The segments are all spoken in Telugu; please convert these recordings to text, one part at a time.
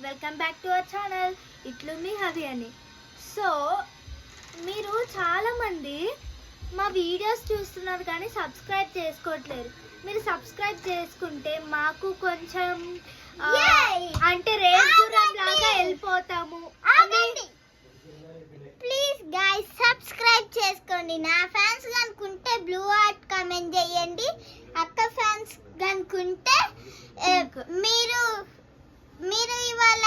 Welcome back to our channel ఇట్లుంది హవి అని. సో మీరు చాలామంది మా వీడియోస్ చూస్తున్నారు కానీ సబ్స్క్రైబ్ చేసుకోవట్లేరు. మీరు సబ్స్క్రైబ్ చేసుకుంటే మాకు కొంచెం అంటే రేగురం లాగా వెళ్ళిపోతాము. ప్లీజ్ గైస్ సబ్స్క్రైబ్ చేసుకోండి. నా ఫ్యాన్స్ కనుకుంటే బ్లూ హార్ట్ కామెంట్ చేయండి. అక్క ఫ్యాన్స్ కనుకుంటే మీరు ఇవాళ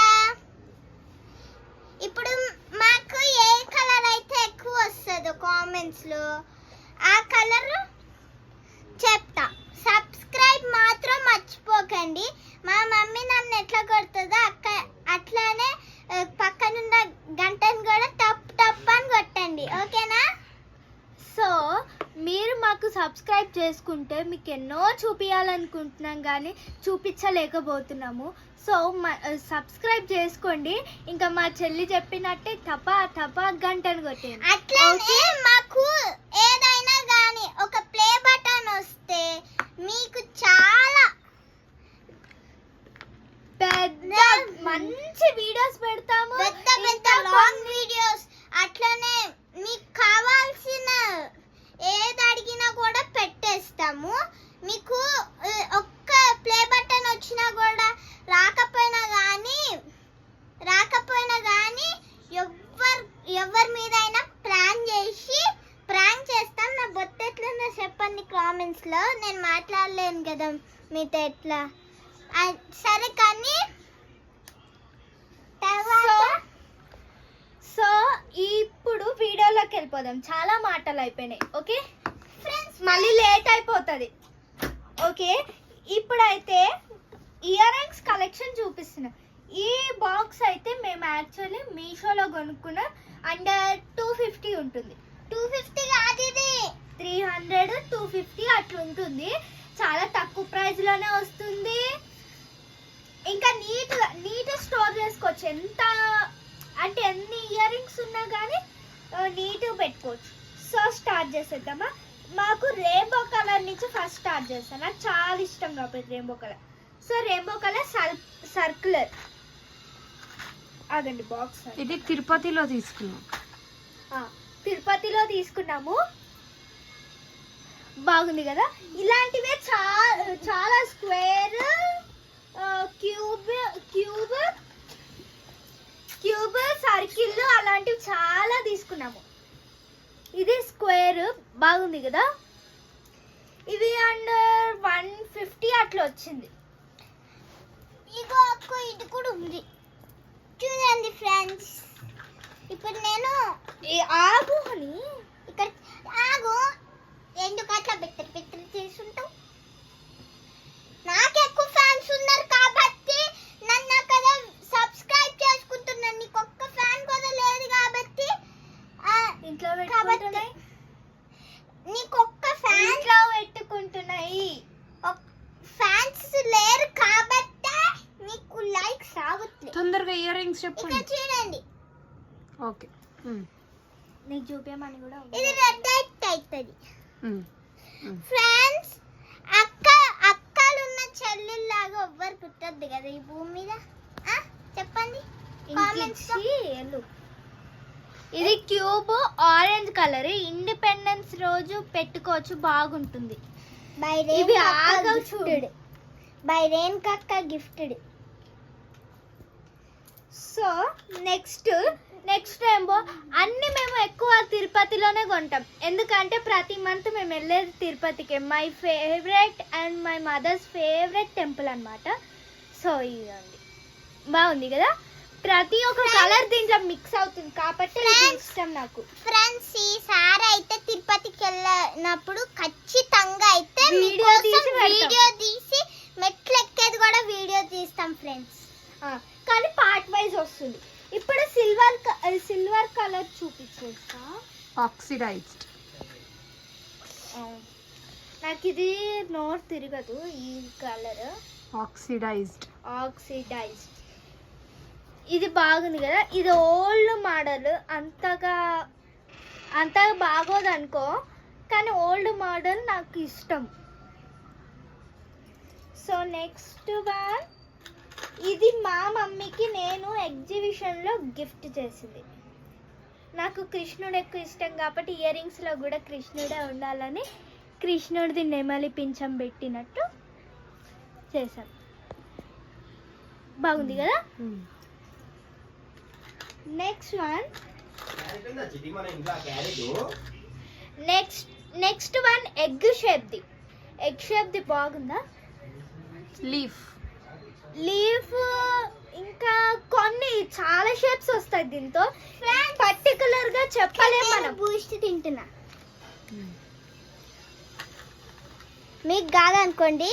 ఇప్పుడు మాకు ఏ కలర్ అయితే ఎక్కువ వస్తుందో కామెంట్స్లో ఆ కలర్ చెప్తా. సబ్స్క్రైబ్ మాత్రం మర్చిపోకండి. మా మమ్మీ నన్ను ఎట్లా కొడుతుందో అట్లానే పక్కనున్న గంటను కూడా టప్ టప్ అని కొట్టండి, ఓకేనా? సో మీరు మాకు సబ్స్క్రైబ్ చేసుకుంటే మీకు ఎన్నో చూపించాలనుకుంటున్నాం కానీ చూపించలేకపోతున్నాము. సో సబ్స్క్రైబ్ చేసుకోండి. ఇంకా మా చెల్లి చెప్పినట్టే టపా టపా గంటను కొట్టండి. అట్లనే మాకు ఏదైనా కానీ ఒక ప్లే బటన్ వస్తే మీకు చాలా పెద్ద మంచి వీడియోస్ పెడతాము, పెద్ద లాంగ్ వీడియోస్. అట్లనే మీకు కావాల్సిన ఏది అడిగినా కూడా పెట్టేస్తాము. మీకు ఒక్క ప్లే బటన్ వచ్చినా కూడా రాకపోయినా కానీ ఎవరి మీదైనా ప్రాంక్ చేస్తాం. నా బొత్తెట్లన్నా చెప్పండి కామెంట్స్లో. నేను మాట్లాడలేను కదా మీతో ఎట్లా. సరే కానీ సో ఇప్పుడు వీడియోలోకి వెళ్ళిపోదాం. చాలా మాటలు అయిపోయినాయి, ఓకే ఫ్రెండ్స్, మళ్ళీ లేట్ అయిపోతుంది. ఓకే, ఇప్పుడైతే ఇయర్ రింగ్స్ కలెక్షన్ చూపిస్తున్నా. ఈ బాక్స్ అయితే మేము యాక్చువల్లీ మీషోలో కొనుక్కున్నాం. అండర్ 250 ఉంటుంది. 250 కాదు, ఇది 300 250 అట్లా ఉంటుంది. చాలా తక్కువ ప్రైస్లోనే వస్తుంది. ఇంకా నీట్ స్టోర్ చేసుకోవచ్చు. ఎంత అంటే ఎన్ని ఇయర్ రింగ్స్ ఉన్నా కానీ నీట్గా పెట్టుకోవచ్చు. సో స్టార్ట్ చేసేద్దామా? మాకు రెయిన్బో కలర్ నుంచి ఫస్ట్ స్టార్ట్ చేస్తాను. నాకు చాలా ఇష్టం కాబట్టి rainbow colour. So rainbow colour circular. అదండి బాక్స్. ఇది తిరుపతిలో తీసుకున్నాము. బాగుంది కదా? ఇలాంటివే చాలా స్క్వేర్, క్యూబ్ సర్కిల్ అలాంటివి చాలా తీసుకున్నాము. ఇది స్క్వేర్ బాగుంది కదా? ఇది అండర్ 150 అట్లా వచ్చింది. ఇగో ఇది కూడా ఉంది చూడండి ఫ్రెండ్స్. ఇప్పుడు నేను ఆగు అని ఇక్కడ ఎందుకు అట్లా బెత్తర చేసుంటావు? నాకు ఎక్కువ ఫ్యాన్స్ ఉన్నారు కాబట్టి నన్ను అక్కడ సబ్స్క్రైబ్ చేసుకుంటున్నాను. నీకు ఒక్క ఫ్యాన్ కూడా లేదు కాబట్టి ఇంట్లో పెట్టుకుంటున్నాయి. నీకు ఒక్క ఫ్యాన్ ఇంట్లో పెట్టుకుంటున్నాయి. ఫ్యాన్స్ లేరు కాబట్టి నీకు లైక్స్ రావట్లేదు. తొందరగా ఇయర్ రింగ్స్ చెప్పండి. చూడండి, ఓకే, నీకు చూపించమని కూడా ఇది రెడ్ అవుతుంది ఫ్రెండ్స్. అక్కలున్న చెల్లెల్లాగా ఎవ్వరు పుట్టద్దు కదా ఈ భూమి మీద. చెప్పండి కామెంట్స్ లో. ఇది క్యూబ్ ఆరెంజ్ కలర్. ఇండిపెండెన్స్ రోజు పెట్టుకోవచ్చు, బాగుంటుంది. ఇవి ఆగవు చూడు. బై రేన్ కక్క గిఫ్టెడ్. సో నెక్స్ట్ ఏమో అన్ని మేము ఎక్కువ తిరుపతిలోనే కొంటాం. ఎందుకంటే ప్రతి మంత్ మేము వెళ్ళేది తిరుపతికి. My favourite and my mother's favourite temple అన్నమాట. సో ఇదండి, బాగుంది కదా? ప్రతి ఒక్క కలర్ దీంట్లో మిక్స్ అవుతుంది కాబట్టి ఇష్టం నాకు. ఫ్రెండ్స్, ఈసారి అయితే తిరుపతికి వెళ్ళినప్పుడు ఖచ్చితంగా అయితే వీడియో తీసి మెట్లు ఎక్కేది కూడా వీడియో తీస్తాం ఫ్రెండ్స్. కానీ పార్ట్ వైజ్ వస్తుంది. ఇప్పుడు సిల్వర్ కలర్ చూపించేస్తా. ఆక్సిడైజ్డ్. నాకు ఇది నోట్ తిరగదు. ఈ కలర్ ఆక్సిడైజ్డ్. ఇది బాగుంది కదా? ఇది ఓల్డ్ మోడల్. అంతగా బాగోదు అనుకో, కానీ ఓల్డ్ మోడల్ నాకు ఇష్టం. సో నెక్స్ట్ వన్ ఇది మా మమ్మీకి నేను ఎగ్జిబిషన్లో గిఫ్ట్ చేసింది. నాకు కృష్ణుడు ఎక్కువ ఇష్టం కాబట్టి ఇయర్ రింగ్స్లో కూడా కృష్ణుడే ఉండాలని కృష్ణుడిది నెమలి పింఛం పెట్టినట్టు చేశాను. బాగుంది కదా. Next one next one egg షేప్ది బాగుందా. లీఫ్ ఇంకా కొన్ని చాలా షేప్స్ వస్తాయి దీంతో. పర్టికులర్ గా చెప్పలేము మనం. బూస్ట్ తింటున్నా, మీకు కాదనుకోండి,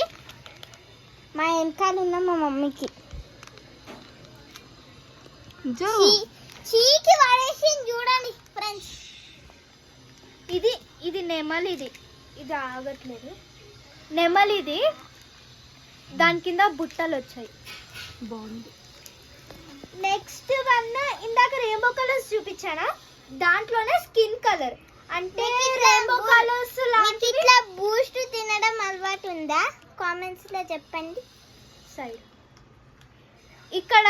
మా వెనకాల ఉన్న మా మమ్మీకి చీకి పడేసి చూడండి ఫ్రెండ్స్. ఇది నెమలిది, ఇది ఆగట్లేదు. నెమలిది దాని కింద బుట్టలు వచ్చాయి. బాగుంది. నెక్స్ట్ వన్ ఇందాక రెయిన్బో కలర్స్ చూపించానా, దాంట్లోనే స్కిన్ కలర్ అంటే రెయిన్బో కలర్స్ లాంటి. ఇట్లా బూస్ట్ తినడం అలవాటు ఉందా? కామెంట్స్ లో చెప్పండి. సైడ్ ఇక్కడ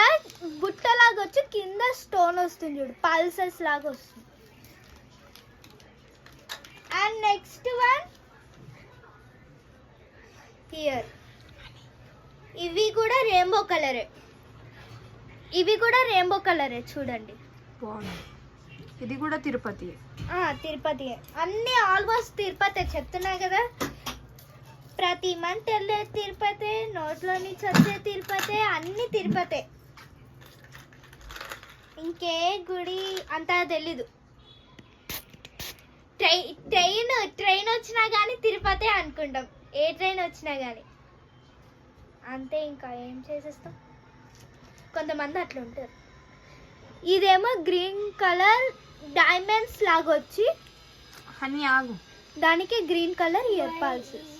బుట్టలాగా వచ్చి కింద స్టోన్ వస్తుంది చూడు, పల్సెస్ లాగా వస్తుంది. అండ్ నెక్స్ట్ వన్ హియర్, ఇవి కూడా రెయిన్బో కలరే చూడండి. బాగుంది. ఇది కూడా తిరుపతి. తిరుపతి అన్ని ఆల్మోస్ట్ తిరుపతి చెప్తున్నా కదా. ప్రతి మంత్ వెళ్ళే తిరుపతి, నోట్లో నుంచి వచ్చే తిరుపతి, అన్ని తిరుపతి. ఇంకే గుడి అంతా తెలీదు. ట్రైన్ వచ్చినా కానీ తిరుపతి అనుకుంటాం, ఏ ట్రైన్ వచ్చినా కానీ అంతే. ఇంకా ఏం చేసేస్తాం, కొంతమంది అట్లా ఉంటారు. ఇదేమో గ్రీన్ కలర్ డైమండ్స్ లాగా వచ్చి హనీ ఆగు, దానికి గ్రీన్ కలర్ ఇయర్ పల్సెస్.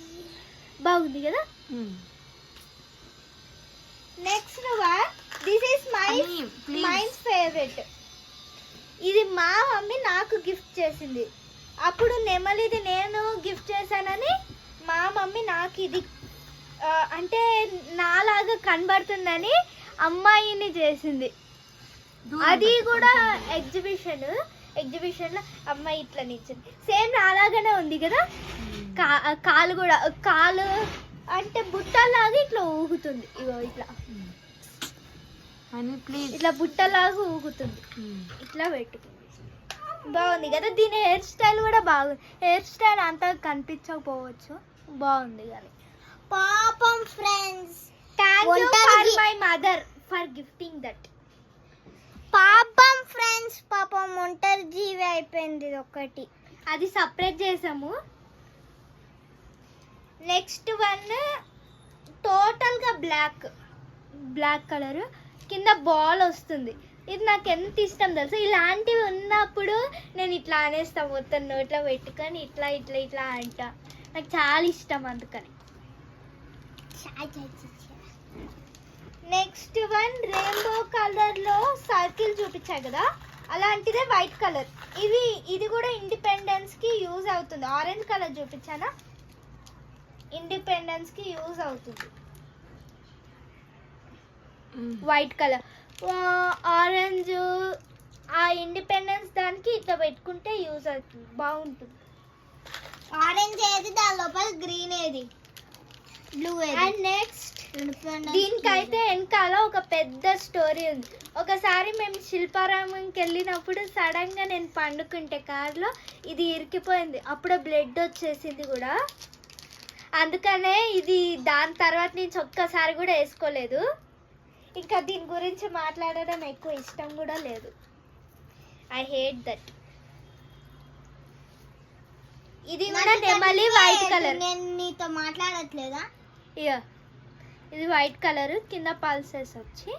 బాగుంది కదా. Next one, this is my favourite. ఇది మా మమ్మీ నాకు గిఫ్ట్ చేసింది. అప్పుడు నెమలిది నేను గిఫ్ట్ చేశానని మా మమ్మీ నాకు ఇది అంటే నాలాగా కనబడుతుందని అమ్మాయిని చేసింది. అది కూడా ఎగ్జిబిషన్లో అమ్మాయి ఇట్లా నిచ్చింది. సేమ్ నాలాగానే ఉంది కదా. కాలు అంటే బుట్టలాగా ఇట్లా ఊగుతుంది. ఇగో ఇట్లా ఇట్లా బుట్టలాగా ఊగుతుంది. ఇట్లా పెట్టుకుంది. బాగుంది కదా. దీని హెయిర్ స్టైల్ కూడా బాగుంది. హెయిర్ స్టైల్ అంతా కనిపించకపోవచ్చు, బాగుంది కానీ. పాపం friends, thank you for my mother for gifting that. పాపం ఫ్రెండ్స్, పాపం ఒంటరి జీవి అయిపోయింది ఒకటి. అది సపరేట్ చేసాము. నెక్స్ట్ వన్ టోటల్గా బ్లాక్ కలర్, కింద బాల్ వస్తుంది. ఇది నాకు ఎంత ఇష్టం తెలుసు. ఇలాంటివి ఉన్నప్పుడు నేను ఇట్లా అనేస్తాను, మొత్తం నోట్లో పెట్టుకొని ఇట్లా ఇట్లా ఇట్లా అంట. నాకు చాలా ఇష్టం అందుకని. నెక్స్ట్ వన్ రెయిన్బో కలర్లో సర్కిల్ చూపించా కదా, అలాంటిదే వైట్ కలర్. ఇది కూడా ఇండిపెండెన్స్కి యూజ్ అవుతుంది. ఆరెంజ్ కలర్ చూపించానా, ఇండిపెండెన్స్కి యూజ్ అవుతుంది. వైట్ కలర్, ఆరెంజ్, ఆ ఇండిపెండెన్స్ దానికి ఇట్లా పెట్టుకుంటే యూజ్ అవుతుంది, బాగుంటుంది. ఆరెంజ్ ఏది, దాని లోపల గ్రీన్ ఏది, బ్లూ ఏది. అండ్ నెక్స్ట్ దీనికైతే వెనకాల ఒక పెద్ద స్టోరీ ఉంది. ఒకసారి మేము శిల్పారామంకి వెళ్ళినప్పుడు సడన్ గా నేను పండుకుంటే కార్లో ఇది ఇరికిపోయింది. అప్పుడు బ్లడ్ వచ్చేసింది కూడా. అందుకనే ఇది దాని తర్వాత నుంచి ఒక్కసారి కూడా వేసుకోలేదు. ఇంకా దీని గురించి మాట్లాడడం ఎక్కువ ఇష్టం కూడా లేదు. I hate that. ఇది కూడా నెమలి వైట్ కలర్. నేను నీతో మాట్లాడట్లేదా? ఇది వైట్ కలర్, కింద పల్సెస్ వచ్చి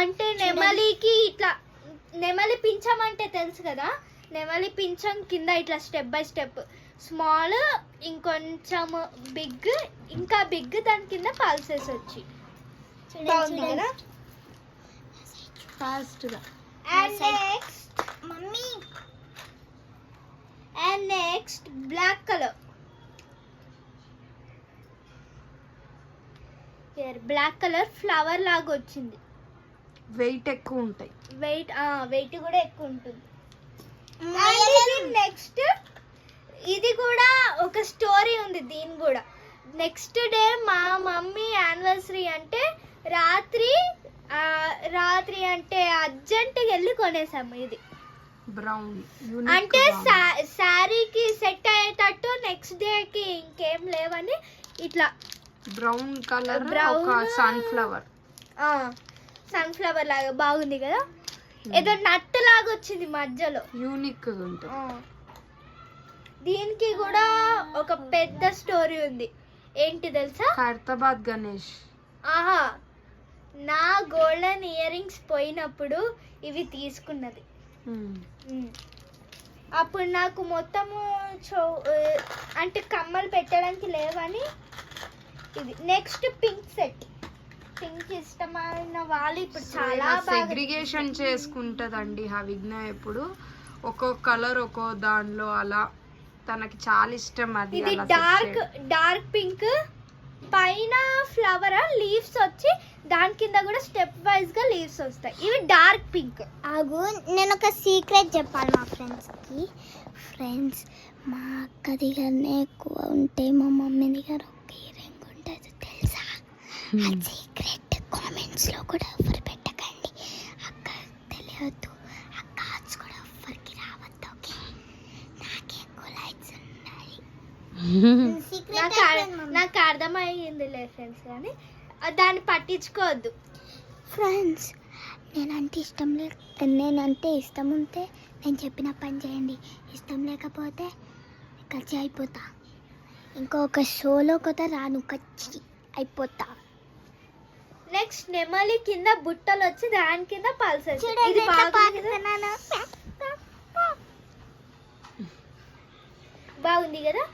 అంటే నెమలికి ఇట్లా, నెమలి పింఛం అంటే తెలుసు కదా, నెమలి పింఛం కింద ఇట్లా స్టెప్ బై స్టెప్, స్మాల్, ఇంకొంచెం బిగ్, ఇంకా బిగ్, దాని కింద పల్సెస్ వచ్చి బాగుంది కదా. ఫాస్ట్గా. And next black colour. Black colour flower లాగా వచ్చింది. వెయిట్ ఎక్కువ ఉంటాయి. వెయిట్ కూడా ఎక్కువ ఉంటుంది. నెక్స్ట్ ఇది కూడా ఒక స్టోరీ ఉంది. దీని కూడా నెక్స్ట్ డే మా మమ్మీ యానివర్సరీ అంటే రాత్రి అంటే అర్జెంట్గా వెళ్ళి కొనేసాము. ఇది బ్రౌన్ అంటే శారీకి సెట్ అయ్యేటట్టు నెక్స్ట్ డేకి ఇంకేం లేవని ఇట్లా బ్రౌన్ కలర్ ఒక సన్ఫ్లవర్ లాగా బాగుంది కదా. ఏదో నట్టు లాగా వచ్చింది మధ్యలో, యూనిక్ ఉంటుంది. దీనికి కూడా ఒక పెద్ద స్టోరీ ఉంది. ఏంటి తెలుసా? ఖైరతాబాద్ గణేష్. నా గోల్డెన్ ఇయర్ రింగ్స్ పోయినప్పుడు ఇవి తీసుకున్నది. అప్పుడు నాకు మొత్తము అంటే కమ్మలు పెట్టడానికి లేవని ఇది. Next pink set. పింక్ ఇష్టమైన వాళ్ళు ఇప్పుడు చాలా సెగ్రిగేషన్ చేసుకుంటదండి హవిజ్ఞ. ఎప్పుడు ఒక్కో కలర్ ఒక్కో దానిలో అలా తనకి చాలా ఇష్టం. అది ఇది డార్క్ పింక్ పైన ఫ్లవర్ లీవ్స్ వచ్చి దాని కింద కూడా స్టెప్ వైజ్ గా లీవ్స్ వస్తాయి. ఇవి డార్క్ పింక్. ఆగు, నేను ఒక సీక్రెట్ చెప్పాలి మా ఫ్రెండ్స్. మా అక్క దగ్గరనే ఎక్కువ ఉంటే మా మమ్మీ దగ్గర ఒక ఇయర్ రింగ్ ఉంటుంది తెలుసా? ఆ సీక్రెట్ కామెంట్స్ లో కూడా ఎవరు పెట్టకండి. అక్క తెలియదు, ఆ కార్డ్స్ కూడా ఎవరికి రావద్దు. ఓకే, నాకు ఎక్కువ లైక్స్ ఉన్నాయి. నాకు అర్థమయ్యిందిలే ఫ్రెండ్స్, కానీ దాన్ని పట్టించుకోవద్దు ఫ్రెండ్స్. నేనంటే ఇష్టం ఉంటే నేను చెప్పిన పని చేయండి. ఇష్టం లేకపోతే ఖర్చు అయిపోతా. ఇంకొక షోలో కూడా రాను, ఖర్చు అయిపోతా. నెక్స్ట్ నెమలి కింద బుట్టలు వచ్చి దాని కింద పల్సెస్. బాగుంది కదా.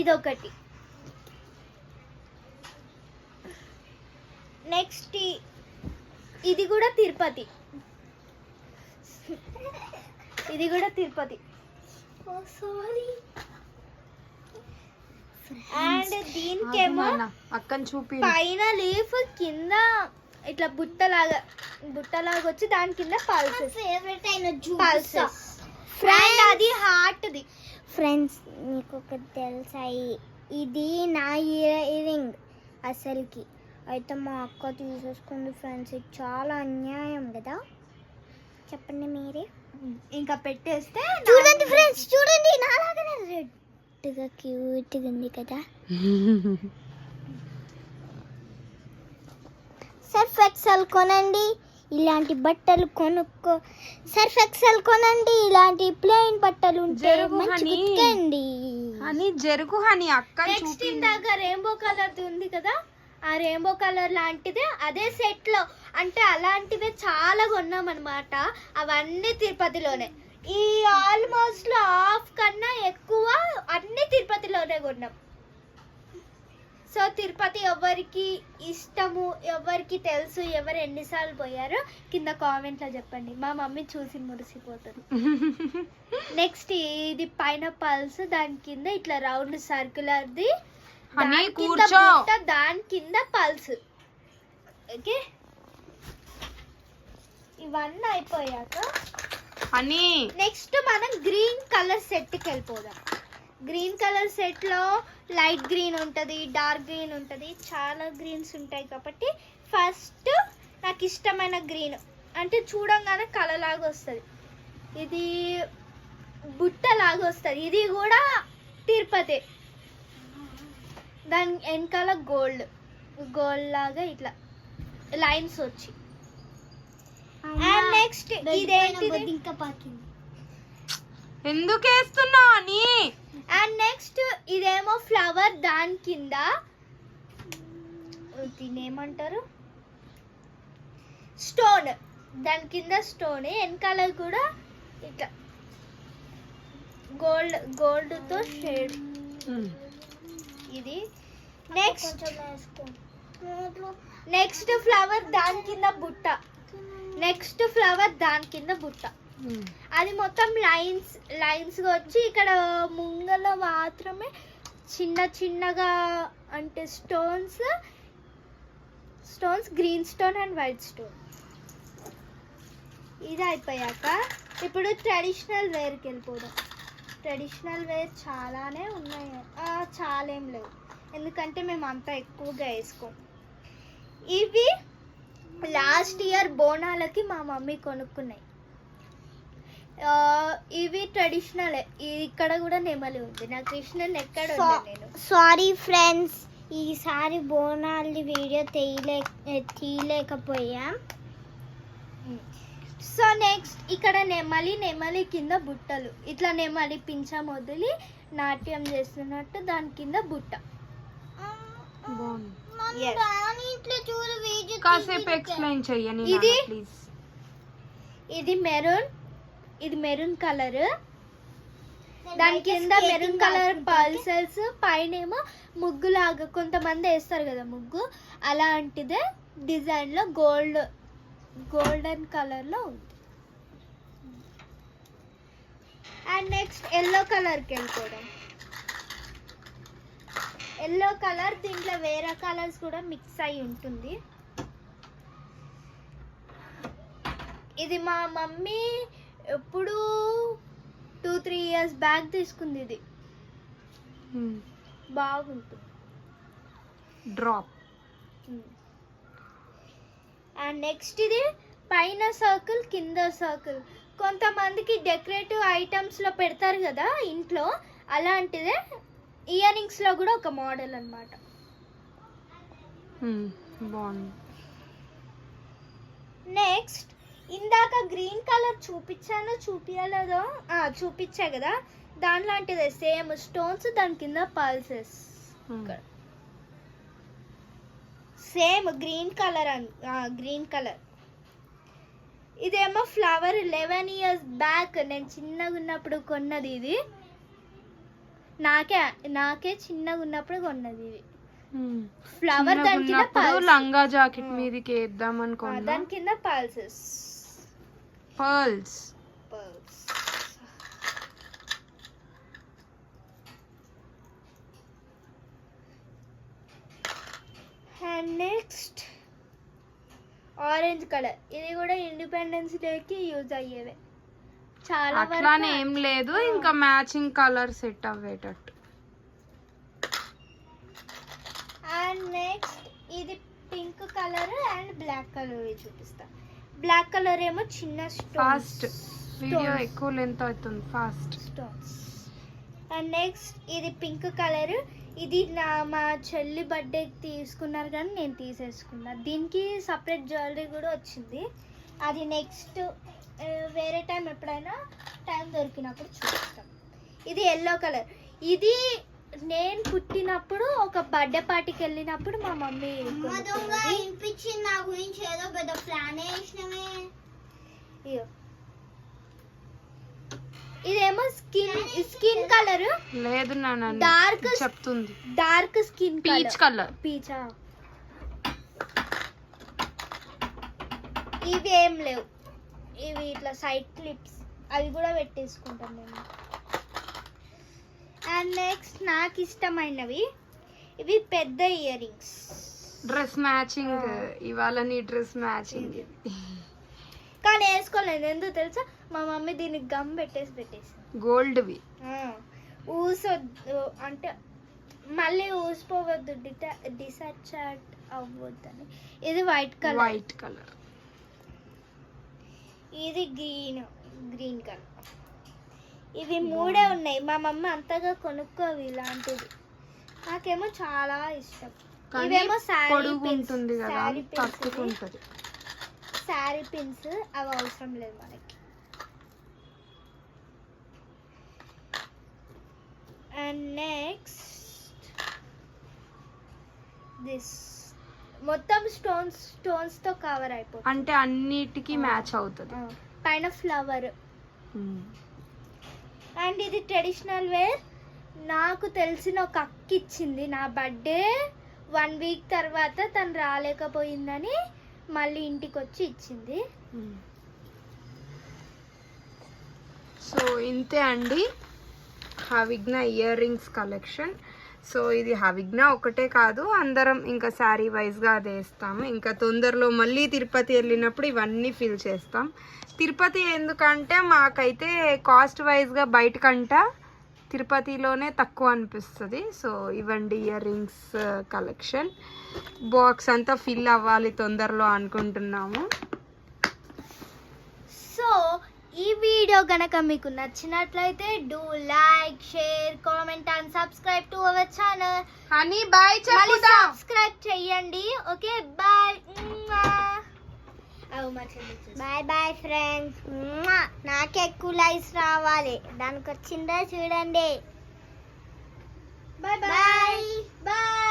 ఇదొకటి. నెక్స్ట్ ఇది కూడా తిరుపతి. అండ్ దీనికేమో అక్కని చూపి పైన లీఫ్ కింద ఇట్లా బుట్టలాగా వచ్చి దాని కింద పల్సెస్. ఫ్రెండ్ అది హార్ట్ది. ఫ్రెండ్స్ మీకు ఒకటి తెలుసా? ఇది నా ఇయర్ రింగ్ అసలుకి. అయితే మా అక్క తీసేసుకుంది ఫ్రెండ్స్. ఇది చాలా అన్యాయం కదా, చెప్పండి మీరే. ఇంకా పెట్టేస్తే చూడండి ఫ్రెండ్స్, చూడండి నాలాగానే రెడ్గా క్యూట్గా ఉంది కదా. సర్ఫ్ ఎక్సెల్ కొనండి, ఇలాంటి బట్టలు కొనుక్కో. సర్ఫ్ ఎక్సెల్ కొనండి, ఇలాంటి ప్లెయిన్ బట్టలు ఉంటే మంచిది. అని జరుగు హని అక్క. నెక్స్ట్ ఇందాక రెయిన్బో కలర్ ఉంది కదా, ఆ రెయిన్బో కలర్ లాంటిదే అదే సెట్ లో. అంటే అలాంటివే చాలా కొన్నాం అనమాట. అవన్నీ తిరుపతిలోనే. ఈ ఆల్మోస్ట్ లో హాఫ్ కన్నా ఎక్కువ అన్ని తిరుపతిలోనే కొన్నాం. సో తిరుపతి ఎవరికి ఇష్టము, ఎవరికి తెలుసు, ఎవరు ఎన్నిసార్లు పోయారో కింద కామెంట్లో చెప్పండి. మా మమ్మీ చూసి మురిసిపోతుంది. నెక్స్ట్ ఇది పైన పల్స్, దాని కింద ఇట్లా రౌండ్ సర్కులర్ది, దాని కింద పల్స్. ఓకే, ఇవన్నీ అయిపోయాక నెక్స్ట్ మనం గ్రీన్ కలర్ సెట్కి వెళ్ళిపోదాం. గ్రీన్ కలర్ సెట్లో లైట్ గ్రీన్ ఉంటుంది, డార్క్ గ్రీన్ ఉంటుంది, చాలా గ్రీన్స్ ఉంటాయి. కాబట్టి ఫస్ట్ నాకు ఇష్టమైన గ్రీన్ అంటే చూడంగానే కలర్ లాగా వస్తుంది. ఇది బుట్ట లాగా వస్తుంది. ఇది కూడా తిరుపతి. దాని వెనకాల గోల్డ్ లాగా ఇట్లా లైన్స్ వచ్చి. అండ్ నెక్స్ట్ ఇదేంటిది? ఇంకా పాకింది. ఎందుకు వేస్తున్నావు అని. అండ్ నెక్స్ట్ ఇదేమో ఫ్లవర్, దాని కింద దీనేమంటారు, స్టోన్. దాని కింద స్టోన్, వెనకాల కూడా ఇట్లా గోల్డ్తో షేడ్. ఇది నెక్స్ట్ ఫ్లవర్, దాని కింద బుట్ట. నెక్స్ట్ ఫ్లవర్, దాని కింద బుట్ట. అది మొత్తం లైన్స్ వచ్చి ఇక్కడ ముంగలో మాత్రమే చిన్నగా అంటే stones stones, green stone and white stone. ఇది అయిపోయాక ఇప్పుడు ట్రెడిషనల్ వేర్కి వెళ్ళిపోదాం. ట్రెడిషనల్ వేర్ చాలానే ఉన్నాయి, చాలా ఏం లేవు ఎందుకంటే మేము అంతా ఎక్కువగా వేసుకోం. ఇవి లాస్ట్ ఇయర్ బోనాలకి మా మమ్మీ కొనుక్కున్నాయి. ఇవి ట్రెడిషనల్. ఇక్కడ కూడా నెమలి ఉంది. నా కృష్ణన్ ఎక్కడ నేను. సారీ ఫ్రెండ్స్, ఈసారి బోనాలు వీడియో తీయలేకపోయాం. సో నెక్స్ట్ ఇక్కడ నెమలి కింద బుట్టలు. ఇట్లా నెమలి పించం వదిలి నాట్యం చేస్తున్నట్టు దాని కింద బుట్ట. Yes. కాసేపు ఎక్స్ప్లెయిన్ చెయ్యని ఇది ప్లీజ్. ఇది మెరూన్ కలర్. దాని కింద మెరూన్ కలర్ పల్సెస్, పైన ఏమో ముగ్గులాగా కొంతమంది వేస్తారు కదా ముగ్గు, అలాంటిదే డిజైన్ లో గోల్డెన్ కలర్ లో ఉంది. అండ్ నెక్స్ట్ ఎల్లో కలర్కి వెళ్ళిపోవడం. ఎల్లో కలర్ దీంట్లో వేరే కలర్స్ కూడా మిక్స్ అయి ఉంటుంది. ఇది మా మమ్మీ ఎప్పుడు 2-3 years బ్యాక్ తీసుకుంది. ఇది బాగుంటుంది. డ్రాప్. అండ్ నెక్స్ట్ ఇది పైన సర్కిల్ కింద సర్కిల్. కొంతమందికి డెకరేటివ్ ఐటమ్స్లో పెడతారు కదా ఇంట్లో, అలాంటిదే ఇయర్ రింగ్స్లో కూడా ఒక మోడల్ అన్నమాట. బాగుంది. నెక్స్ట్ ఇందాక గ్రీన్ కలర్ చూపించలేదో చూపించా కదా, దానిలాంటిదే సేమ్ స్టోన్స్, దాని కింద పల్సెస్. Same green colour. ఇదేమో ఫ్లవర్. 11 years బ్యాక్ నేను చిన్నగా ఉన్నప్పుడు కొన్నది ఇది. నాకే చిన్నగా ఉన్నప్పుడు కొన్నది ఇది. ఫ్లవర్ దాని కింద లంగా జాకెట్ మీదకి వేద్దాం అనుకున్నా. దాని కింద pearls. And next orange colour. ఇది కూడా ఇండిపెండెన్స్ డేకి యూజ్ అయ్యేవే. చాలా అట్లానే ఏం లేదు, ఇంకా మ్యాచింగ్ కలర్ సెట్ అవ్వేటట్టు. అండ్ నెక్స్ట్ ఇది pink colour and black colour చూపిస్తా. బ్లాక్ కలర్ ఏమో చిన్న ఫాస్ట్ వీడియో ఎక్కువ లెంత్ అవుతుంది, ఫాస్ట్ స్టోన్స్. అండ్ నెక్స్ట్ ఇది పింక్ కలర్. ఇది మా చెల్లి బర్త్డేకి తీసుకున్నారు కానీ నేను తీసేసుకున్నా. దీనికి సపరేట్ జ్యువెలరీ కూడా వచ్చింది. అది నెక్స్ట్ వేరే టైం ఎప్పుడైనా టైం దొరికినప్పుడు చూపిస్తాం. ఇది ఎల్లో కలర్. ఇది నేను పుట్టినప్పుడు ఒక బర్త్డే పార్టీకి వెళ్ళినప్పుడు మా మమ్మీ వినిపించింది నా గురించి ఏదో పెద్ద ప్లాన్ వేసినమే. ఇదేమో స్కిన్ కలర్. లేదు నాన్న, డార్క్ చెప్తుంది. Dark skin peach colour. పీచా. ఇవి ఏం లేవు. ఇవి ఇట్లా సైడ్ క్లిప్స్, అవి కూడా పెట్టేసుకుంటాం మేము. అండ్ నెక్స్ట్ నాకు ఇష్టమైనవి ఇవి పెద్ద ఇయర్ రింగ్స్. Dress matching. ఇవాళ నీ డ్రెస్ మ్యాచింగ్. కానీ వేసుకోలేదు, ఎందుకు తెలుసా? మా మమ్మీ దీనికి గమ్ పెట్టేసి గోల్డ్వి. ఊసొద్దు అంటే మళ్ళీ ఊసిపోవద్దు, డిసార్చార్ట్ అవ్వద్దని. ఇది వైట్ కలర్. ఇది గ్రీన్ కలర్. ఇవి 3 ఉన్నాయి. మా మమ్మీ అంతగా కొనుక్కోవి ఇలాంటివి. నాకేమో చాలా ఇష్టం. ఇవేమో శారీ పిన్స్. శారీ పిన్స్ అవి అవసరం లేదు మనకి. అండ్ నెక్స్ట్ దిస్ మొత్తం స్టోన్స్ తో కవర్ అయిపోతుంది. అంటే అన్నిటికీ మ్యాచ్ అవుతుంది. పైన ఫ్లవర్. అండ్ ఇది ట్రెడిషనల్ వేర్. నాకు తెలిసిన ఒక అక్క ఇచ్చింది. నా బర్త్డే 1 week తర్వాత తను రాలేకపోయిందని మళ్ళీ ఇంటికి వచ్చి ఇచ్చింది. సో ఇంతే అండి హవిగ్నా ఇయర్ రింగ్స్ కలెక్షన్. సో ఇది హవిగ్న ఒకటే కాదు, అందరం ఇంకా శారీ వైజ్గా అది వేస్తాము. ఇంకా తొందరలో మళ్ళీ తిరుపతి వెళ్ళినప్పుడు ఇవన్నీ ఫిల్ చేస్తాం. తిరుపతి ఎందుకంటే మాకైతే కాస్ట్ వైజ్గా బయటకంట తిరుపతిలోనే తక్కువ అనిపిస్తుంది. సో ఇవ్వండి ఇయర్ రింగ్స్ కలెక్షన్. బాక్స్ అంతా ఫిల్ అవ్వాలి తొందరలో అనుకుంటున్నాము. సో ఈ వీడియో గనక మీకు నచ్చినట్లయితే do like, share, comment and subscribe to our channel. అని బాయ్ చెప్పుదా. సబ్స్క్రైబ్ చేయండి. Okay bye. Bye bye friends. నాకు ఎక్కువ లైక్స్ రావాలి, దానికి వచ్చిందో చూడండి. Bye bye bye.